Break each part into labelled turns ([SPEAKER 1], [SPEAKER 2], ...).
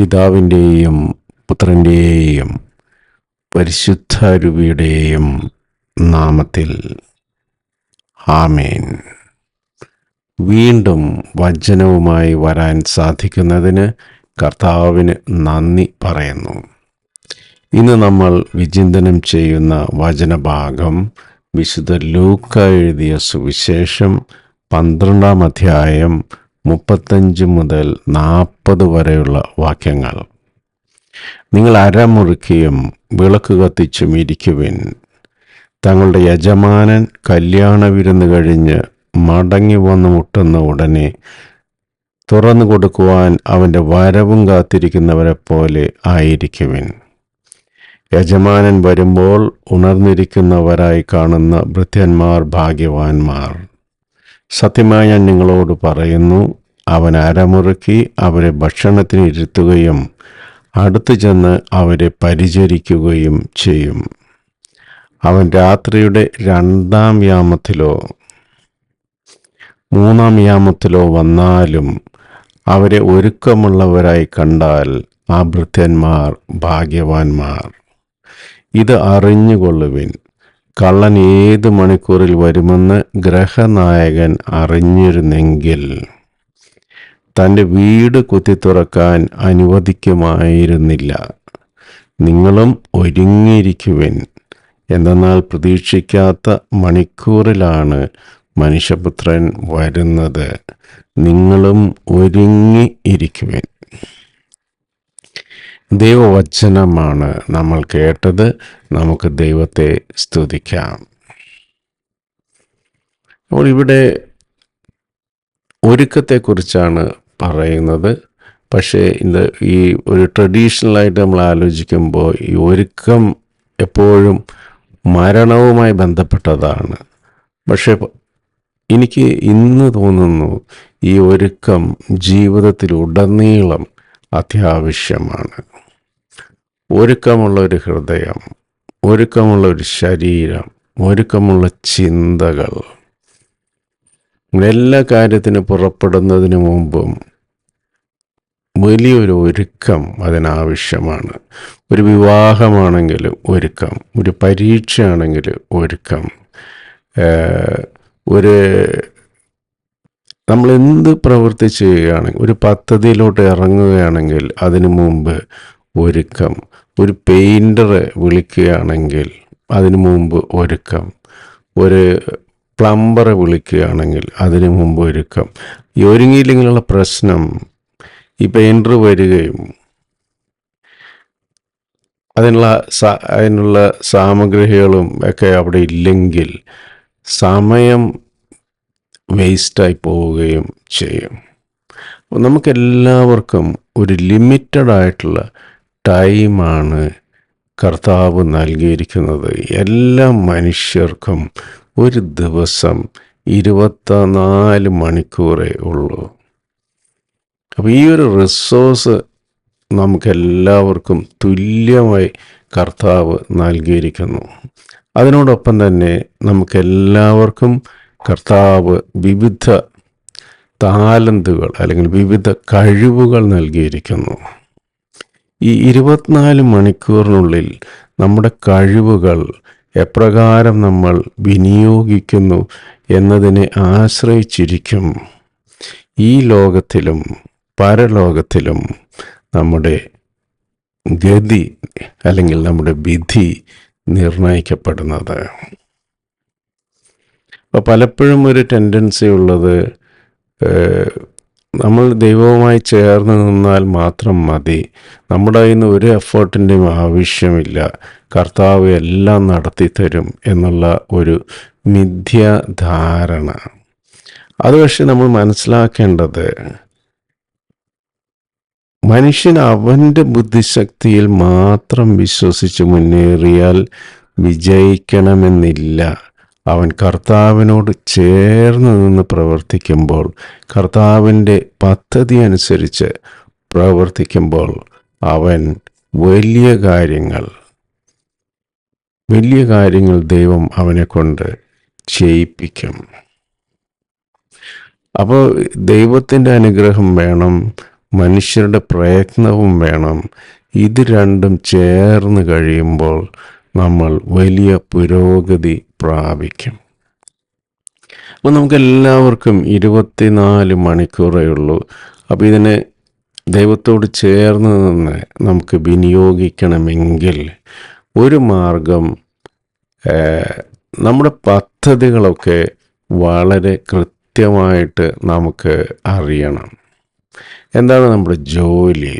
[SPEAKER 1] പിതാവിൻ്റെയും പുത്രൻ്റെയും പരിശുദ്ധാരൂപിയുടെയും നാമത്തിൽ ആമേൻ. വീണ്ടും വചനവുമായി വരാൻ സാധിക്കുന്നതിന് കർത്താവിന് നന്ദി പറയുന്നു. ഇന്ന് നമ്മൾ വിചിന്തനം ചെയ്യുന്ന വചനഭാഗം വിശുദ്ധ ലൂക്ക എഴുതിയ സുവിശേഷം 12-ാം അധ്യായം 35 മുതൽ 40 വരെയുള്ള വാക്യങ്ങൾ. നിങ്ങൾ അരമുറുക്കിയും വിളക്ക് കത്തിച്ചും ഇരിക്കുവിൻ. തങ്ങളുടെ യജമാനൻ കല്യാണ വിരുന്ന് കഴിഞ്ഞ് മടങ്ങി വന്ന് മുട്ടുന്ന ഉടനെ തുറന്നു കൊടുക്കുവാൻ അവൻ്റെ വരവും കാത്തിരിക്കുന്നവരെ പോലെ ആയിരിക്കുവിൻ. യജമാനൻ വരുമ്പോൾ ഉണർന്നിരിക്കുന്നവരായി കാണുന്ന ഭൃത്യന്മാർ ഭാഗ്യവാന്മാർ. സത്യമായി ഞാൻ നിങ്ങളോട് പറയുന്നു, അവൻ അരമുറുക്കി അവരെ ഭക്ഷണത്തിന് ഇരുത്തുകയും അടുത്തു ചെന്ന് അവരെ പരിചരിക്കുകയും ചെയ്യും. അവൻ രാത്രിയുടെ 2-ാം യാമത്തിലോ 3-ാം യാമത്തിലോ വന്നാലും അവരെ ഒരുക്കമുള്ളവരായി കണ്ടാൽ ആ ഭൃത്യന്മാർ ഭാഗ്യവാന്മാർ. ഇത് അറിഞ്ഞുകൊള്ളുവിൻ, കള്ളൻ ഏത് മണിക്കൂറിൽ വരുമെന്ന് ഗൃഹനായകൻ അറിഞ്ഞിരുന്നെങ്കിൽ തൻ്റെ വീട് കുത്തിത്തുറക്കാൻ അനുവദിക്കുമായിരുന്നില്ല. നിങ്ങളും ഒരുങ്ങിയിരിക്കുവിൻ, എന്തെന്നാൽ പ്രതീക്ഷിക്കാത്ത മണിക്കൂറിലാണ് മനുഷ്യപുത്രൻ വരുന്നത്. നിങ്ങളും ഒരുങ്ങിയിരിക്കുവിൻ. ദൈവവചനമാണ് നമ്മൾ കേട്ടത്. നമുക്ക് ദൈവത്തെ സ്തുതിക്കാം. അപ്പോൾ ഇവിടെ ഒരുക്കത്തെക്കുറിച്ചാണ് പറയുന്നത്. പക്ഷേ ഈ ഒരു ട്രഡീഷണലായിട്ട് നമ്മൾ ആലോചിക്കുമ്പോൾ ഈ ഒരുക്കം എപ്പോഴും മരണവുമായി ബന്ധപ്പെട്ടതാണ്. പക്ഷേ എനിക്ക് ഇന്ന് തോന്നുന്നു ഈ ഒരുക്കം ജീവിതത്തിലുടനീളം അത്യാവശ്യമാണ്. ഒരുക്കമുള്ള ഒരു ഹൃദയം, ഒരുക്കമുള്ള ഒരു ശരീരം, ഒരുക്കമുള്ള ചിന്തകൾ, എല്ലാ കാര്യത്തിനും പുറപ്പെടുന്നതിന് മുമ്പും വലിയൊരു ഒരുക്കം അതിനാവശ്യമാണ്. ഒരു വിവാഹമാണെങ്കിൽ ഒരുക്കം, ഒരു പരീക്ഷയാണെങ്കിൽ ഒരുക്കം, നമ്മൾ എന്ത് പ്രവൃത്തി ചെയ്യുകയാണെങ്കിൽ, ഒരു പദ്ധതിയിലോട്ട് ഇറങ്ങുകയാണെങ്കിൽ അതിനു മുമ്പ് ഒരുക്കം. ഒരു പെയിൻറ്ററെ വിളിക്കുകയാണെങ്കിൽ അതിനു മുമ്പ് ഒരുക്കം. ഒരു പ്ലംബറെ വിളിക്കുകയാണെങ്കിൽ അതിനു മുമ്പ് ഒരുക്കം. ഈ ഒരുങ്ങിയില്ലെങ്കിലുള്ള പ്രശ്നം, ഈ പെയിൻറ്റർ വരികയും അതിനുള്ള സാമഗ്രികളും ഒക്കെ അവിടെ ഇല്ലെങ്കിൽ സമയം വേസ്റ്റായി പോവുകയും ചെയ്യും. അപ്പോൾ നമുക്കെല്ലാവർക്കും ഒരു ലിമിറ്റഡ് ആയിട്ടുള്ള ടൈമാണ് കർത്താവ് നൽകിയിരിക്കുന്നത്. എല്ലാ മനുഷ്യർക്കും ഒരു ദിവസം 24 മണിക്കൂറേ ഉള്ളൂ. അപ്പോൾ ഈ ഒരു റിസോഴ്സ് നമുക്കെല്ലാവർക്കും തുല്യമായി കർത്താവ് നൽകിയിരിക്കുന്നു. അതിനോടൊപ്പം തന്നെ നമുക്കെല്ലാവർക്കും കർത്താവ് വിവിധ താലന്തുകൾ അല്ലെങ്കിൽ വിവിധ കഴിവുകൾ നൽകിയിരിക്കുന്നു. ഈ 24 മണിക്കൂറിനുള്ളിൽ നമ്മുടെ കഴിവുകൾ എപ്രകാരം നമ്മൾ വിനിയോഗിക്കുന്നു എന്നതിനെ ആശ്രയിച്ചിരിക്കും ഈ ലോകത്തിലും പരലോകത്തിലും നമ്മുടെ ഗതി അല്ലെങ്കിൽ നമ്മുടെ വിധി നിർണയിക്കപ്പെടുന്നത്. അപ്പോൾ പലപ്പോഴും ഒരു ടെൻഡൻസി ഉള്ളത്, നമ്മൾ ദൈവവുമായി ചേർന്ന് നിന്നാൽ മാത്രം മതി, നമ്മുടെ കയ്യിൽ നിന്ന് ഒരു എഫേർട്ടിൻ്റെയും ആവശ്യമില്ല, കർത്താവ് എല്ലാം നടത്തിത്തരും എന്നുള്ള ഒരു മിഥ്യാധാരണ. അത് പക്ഷെ നമ്മൾ മനസ്സിലാക്കേണ്ടത്, മനുഷ്യൻ അവൻ്റെ ബുദ്ധിശക്തിയിൽ മാത്രം വിശ്വസിച്ച് മുന്നേറിയാൽ വിജയിക്കണമെന്നില്ല. അവൻ കർത്താവിനോട് ചേർന്ന് നിന്ന് പ്രവർത്തിക്കുമ്പോൾ, കർത്താവിൻ്റെ പദ്ധതി അനുസരിച്ച് പ്രവർത്തിക്കുമ്പോൾ അവൻ വലിയ കാര്യങ്ങൾ ദൈവം അവനെ കൊണ്ട് ചെയ്യിപ്പിക്കും. അപ്പോൾ ദൈവത്തിൻ്റെ അനുഗ്രഹം വേണം, മനുഷ്യരുടെ പ്രയത്നവും വേണം. ഇത് രണ്ടും ചേർന്ന് കഴിയുമ്പോൾ നമ്മൾ വലിയ പുരോഗതി പ്രാപിക്കും. അപ്പോൾ നമുക്കെല്ലാവർക്കും 24 മണിക്കൂറേ ഉള്ളൂ. അപ്പോൾ ഇതിനെ ദൈവത്തോട് ചേർന്ന് നിന്ന് നമുക്ക് വിനിയോഗിക്കണമെങ്കിൽ ഒരു മാർഗം, നമ്മുടെ പദ്ധതികളൊക്കെ വളരെ കൃത്യമായിട്ട് നമുക്ക് അറിയണം. എന്താണ് നമ്മുടെ ജോലി,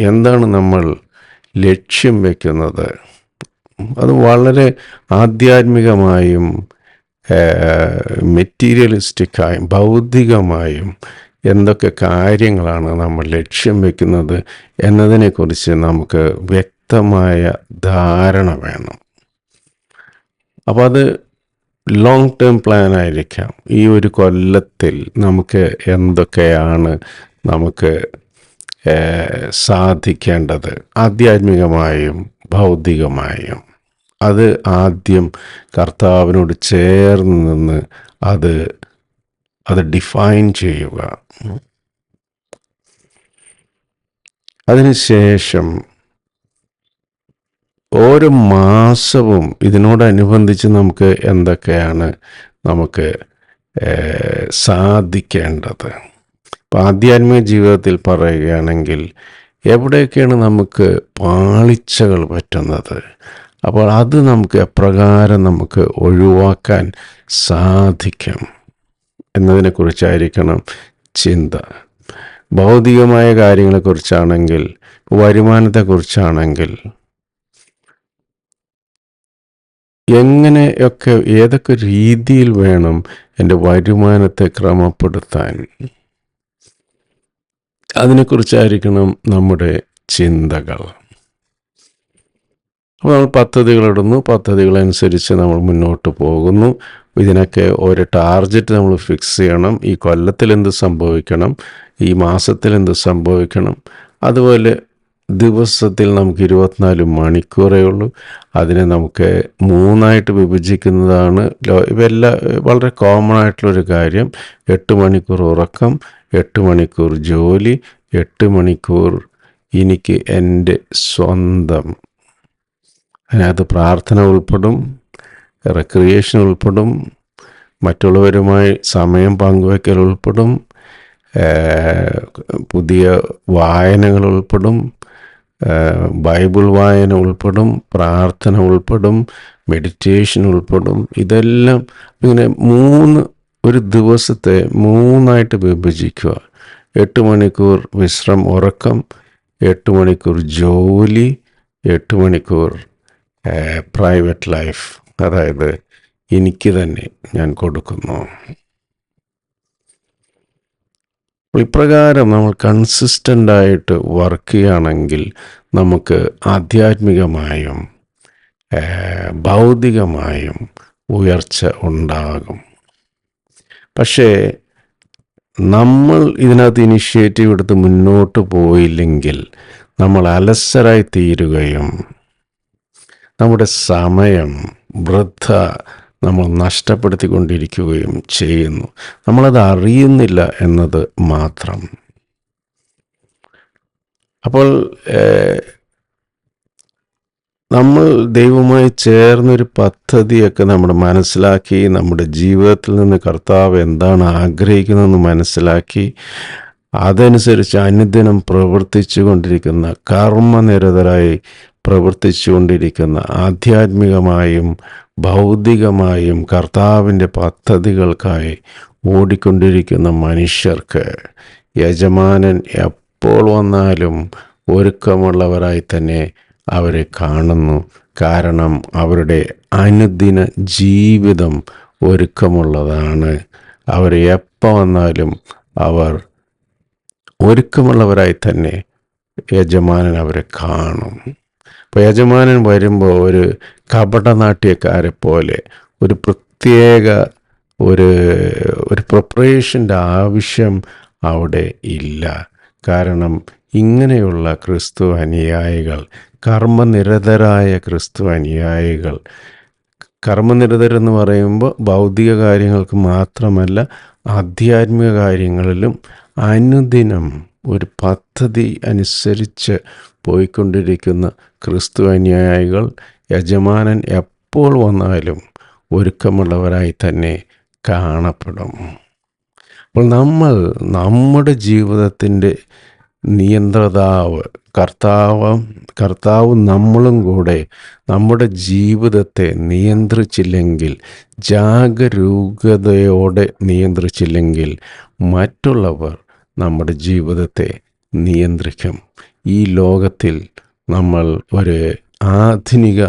[SPEAKER 1] എന്താണ് നമ്മൾ ലക്ഷ്യം വയ്ക്കുന്നത്, അത് വളരെ ആധ്യാത്മികമായും മെറ്റീരിയലിസ്റ്റിക്കായും ഭൗതികമായും എന്തൊക്കെ കാര്യങ്ങളാണ് നമ്മൾ ലക്ഷ്യം വയ്ക്കുന്നത് എന്നതിനെക്കുറിച്ച് നമുക്ക് വ്യക്തമായ ധാരണ വേണം. അപ്പോൾ അത് ലോങ് ടേം പ്ലാൻ ആയിരിക്കാം. ഈ ഒരു കൊല്ലത്തിൽ നമുക്ക് എന്തൊക്കെയാണ് നമുക്ക് സാധിക്കേണ്ടത് ആധ്യാത്മികമായും ഭൗതികമായും, അത് ആദ്യം കർത്താവിനോട് ചേർന്ന് നിന്ന് അത് ഡിഫൈൻ ചെയ്യുക. അതിനുശേഷം ഓരോ മാസവും ഇതിനോടനുബന്ധിച്ച് നമുക്ക് എന്തൊക്കെയാണ് നമുക്ക് സാധിക്കേണ്ടത്. ഇപ്പം ആധ്യാത്മിക ജീവിതത്തിൽ പറയുകയാണെങ്കിൽ എവിടെയൊക്കെയാണ് നമുക്ക് പാളിച്ചകൾ പറ്റുന്നത്, അപ്പോൾ അത് നമുക്ക് എപ്രകാരം നമുക്ക് ഒഴിവാക്കാൻ സാധിക്കും എന്നതിനെക്കുറിച്ചായിരിക്കണം ചിന്ത. ഭൗതികമായ കാര്യങ്ങളെക്കുറിച്ചാണെങ്കിൽ, വരുമാനത്തെക്കുറിച്ചാണെങ്കിൽ, എങ്ങനെയൊക്കെ ഏതൊക്കെ രീതിയിൽ വേണം എൻ്റെ വരുമാനത്തെ ക്രമപ്പെടുത്താൻ, അതിനെക്കുറിച്ചായിരിക്കണം നമ്മുടെ ചിന്തകൾ. അപ്പോൾ നമ്മൾ പദ്ധതികളിടുന്നു, പദ്ധതികളനുസരിച്ച് നമ്മൾ മുന്നോട്ട് പോകുന്നു. ഇതിനൊക്കെ ഒരു ടാർഗറ്റ് നമ്മൾ ഫിക്സ് ചെയ്യണം. ഈ കൊല്ലത്തിൽ എന്ത് സംഭവിക്കണം, ഈ മാസത്തിൽ എന്ത് സംഭവിക്കണം. അതുപോലെ ദിവസത്തിൽ നമുക്ക് 24 മണിക്കൂറേ ഉള്ളൂ. അതിനെ നമുക്ക് 3ആയിട്ട് വിഭജിക്കുന്നതാണ് ഇവയെല്ലാം വളരെ കോമൺ ആയിട്ടുള്ളൊരു കാര്യം. 8 മണിക്കൂർ ഉറക്കം, 8 മണിക്കൂർ ജോലി, 8 മണിക്കൂർ എനിക്ക് എൻ്റെ സ്വന്തം. അതിനകത്ത് പ്രാർത്ഥന ഉൾപ്പെടും, റെക്രിയേഷൻ ഉൾപ്പെടും, മറ്റുള്ളവരുമായി സമയം പങ്കുവയ്ക്കൽ ഉൾപ്പെടും, പുതിയ വായനകൾ ഉൾപ്പെടും, ബൈബിൾ വായന ഉൾപ്പെടും, പ്രാർത്ഥന ഉൾപ്പെടും, മെഡിറ്റേഷൻ ഉൾപ്പെടും. ഇതെല്ലാം ഇങ്ങനെ ഒരു ദിവസത്തെ 3ആയിട്ട് വിഭജിക്കുക. 8 മണിക്കൂർ ഉറക്കം, 8 മണിക്കൂർ ജോലി, 8 മണിക്കൂർ പ്രൈവറ്റ് ലൈഫ്, അതായത് എനിക്ക് തന്നെ ഞാൻ കൊടുക്കുന്നു. ഇപ്രകാരം നമ്മൾ കൺസിസ്റ്റൻ്റായിട്ട് വർക്ക് ചെയ്യുകയാണെങ്കിൽ നമുക്ക് ആധ്യാത്മികമായും ഭൗതികമായും ഉയർച്ച ഉണ്ടാകും. പക്ഷേ നമ്മൾ ഇതിനകത്ത് ഇനിഷ്യേറ്റീവ് എടുത്ത് മുന്നോട്ട് പോയില്ലെങ്കിൽ നമ്മൾ അലസരായി തീരുകയും നമ്മുടെ സമയം വൃഥ നമ്മൾ നഷ്ടപ്പെടുത്തിക്കൊണ്ടിരിക്കുകയും ചെയ്യുന്നു. നമ്മളത് അറിയുന്നില്ല എന്നത് മാത്രം. അപ്പോൾ നമ്മൾ ദൈവവുമായി ചേർന്നൊരു പദ്ധതിയൊക്കെ നമ്മൾ മനസ്സിലാക്കി, നമ്മുടെ ജീവിതത്തിൽ നിന്ന് കർത്താവ് എന്താണ് ആഗ്രഹിക്കുന്നതെന്ന് മനസ്സിലാക്കി, അതനുസരിച്ച് അനുദിനം പ്രവർത്തിച്ചു കൊണ്ടിരിക്കുന്ന, കർമ്മനിരതരായി പ്രവർത്തിച്ചു കൊണ്ടിരിക്കുന്ന, ആധ്യാത്മികമായും ഭൗതികമായും കർത്താവിൻ്റെ പദ്ധതികൾക്കായി ഓടിക്കൊണ്ടിരിക്കുന്ന മനുഷ്യർക്ക് യജമാനൻ എപ്പോൾ വന്നാലും ഒരുക്കമുള്ളവരായി തന്നെ അവരെ കാണുന്നു. കാരണം അവരുടെ അനുദിന ജീവിതം ഒരുക്കമുള്ളതാണ്. അവർ എപ്പോൾ വന്നാലും അവർ ഒരുക്കമുള്ളവരായി തന്നെ യജമാനൻ അവരെ കാണും. അപ്പോൾ യജമാനൻ വരുമ്പോൾ ഒരു കപടനാട്യക്കാരെ പോലെ ഒരു പ്രത്യേക ഒരു പ്രിപ്പറേഷൻ്റെ ആവശ്യം അവിടെ ഇല്ല. കാരണം ഇങ്ങനെയുള്ള ക്രിസ്തു അനുയായികൾ, കർമ്മനിരതരായ ക്രിസ്തു അനുയായികൾ, കർമ്മനിരതരെന്ന് പറയുമ്പോൾ ഭൗതിക കാര്യങ്ങൾക്ക് മാത്രമല്ല ആധ്യാത്മിക കാര്യങ്ങളിലും അനുദിനം ഒരു പദ്ധതി അനുസരിച്ച് പോയിക്കൊണ്ടിരിക്കുന്ന ക്രിസ്തു അനുയായികൾ യജമാനൻ എപ്പോൾ വന്നാലും ഒരുക്കമുള്ളവരായി തന്നെ കാണപ്പെടും. അപ്പോൾ നമ്മൾ നമ്മുടെ ജീവിതത്തിൻ്റെ നിയന്ത്രതാവ് കർത്താവ് നമ്മളും കൂടെ നമ്മുടെ ജീവിതത്തെ നിയന്ത്രിച്ചില്ലെങ്കിൽ, ജാഗരൂകതയോടെ നിയന്ത്രിച്ചില്ലെങ്കിൽ മറ്റുള്ളവർ നമ്മുടെ ജീവിതത്തെ നിയന്ത്രിക്കും. ഈ ലോകത്തിൽ നമ്മൾ ഒരു ആധുനിക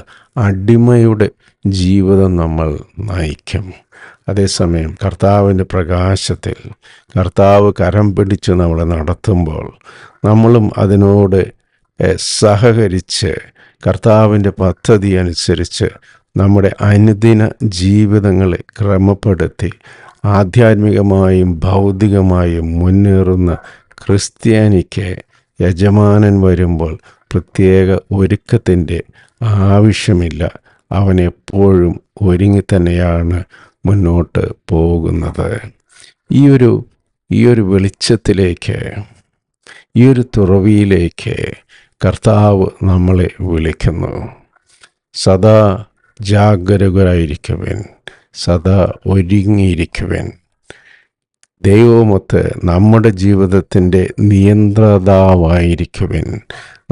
[SPEAKER 1] അടിമയുടെ ജീവിതം നമ്മൾ നയിക്കും. അതേസമയം കർത്താവിൻ്റെ പ്രകാശത്തിൽ കർത്താവ് കരം പിടിച്ച് നമ്മളെ നടത്തുമ്പോൾ നമ്മളും അതിനോട് സഹകരിച്ച് കർത്താവിൻ്റെ പദ്ധതി അനുസരിച്ച് നമ്മുടെ അനുദിന ജീവിതങ്ങളെ ക്രമപ്പെടുത്തി ആധ്യാത്മികമായും ഭൗതികമായും മുന്നേറുന്ന ക്രിസ്ത്യാനിക്ക് യജമാനൻ വരുമ്പോൾ പ്രത്യേക ഒരുക്കത്തിൻ്റെ ആവശ്യമില്ല. അവനെപ്പോഴും ഒരുങ്ങി തന്നെയാണ് മുന്നോട്ട് പോകുന്നത്. ഈ ഒരു വെളിച്ചത്തിലേക്ക്, ഈ ഒരു തുറവിയിലേക്ക് കർത്താവ് നമ്മളെ വിളിക്കുന്നു. സദാ ജാഗരൂകരായിരിക്കുവൻ, സദാ ഒരുങ്ങിയിരിക്കുവൻ. ദൈവമൊത്ത് നമ്മുടെ ജീവിതത്തിൻ്റെ നിയന്ത്രതാവായിരിക്കുവൻ.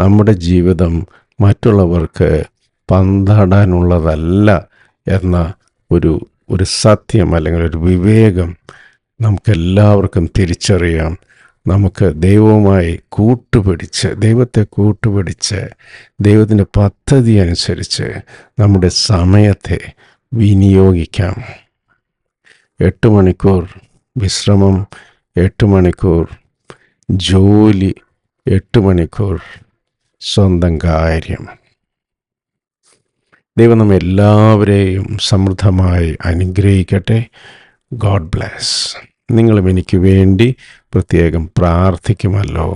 [SPEAKER 1] നമ്മുടെ ജീവിതം മറ്റുള്ളവർക്ക് പന്താടാനുള്ളതല്ല എന്ന ഒരു സത്യം അല്ലെങ്കിൽ ഒരു വിവേകം നമുക്കെല്ലാവർക്കും തിരിച്ചറിയാം. നമുക്ക് ദൈവവുമായി ദൈവത്തെ കൂട്ടുപിടിച്ച് ദൈവത്തിൻ്റെ പദ്ധതി അനുസരിച്ച് നമ്മുടെ സമയത്തെ വിനിയോഗിക്കാം. 8 മണിക്കൂർ വിശ്രമം, 8 മണിക്കൂർ ജോലി, 8 മണിക്കൂർ സ്വന്തം കാര്യം. ദൈവം നമ്മെ എല്ലാവരെയും സമൃദ്ധമായി അനുഗ്രഹിക്കട്ടെ. God bless. നിങ്ങളും എനിക്ക് വേണ്ടി പ്രത്യേകം പ്രാർത്ഥിക്കുമല്ലോ.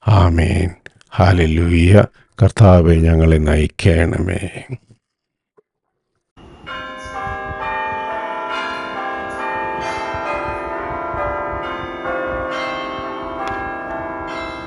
[SPEAKER 1] ആമേൻ. ഹല്ലേലൂയ. കർത്താവേ, ഞങ്ങളെ നയിക്കണമേ.